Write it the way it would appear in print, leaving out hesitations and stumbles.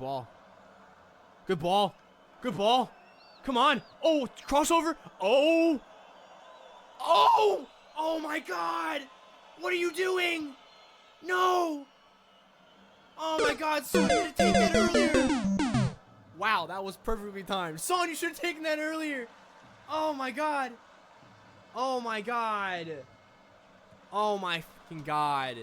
ball. Good ball. Good ball. Come on. Oh, crossover. Oh. Oh. Oh, my God. What are you doing? No. Oh, my God. Son, you should have taken that earlier. Wow, that was perfectly timed. Son, you should have taken that earlier. Oh, my God. Oh, my God. Oh, my fucking God.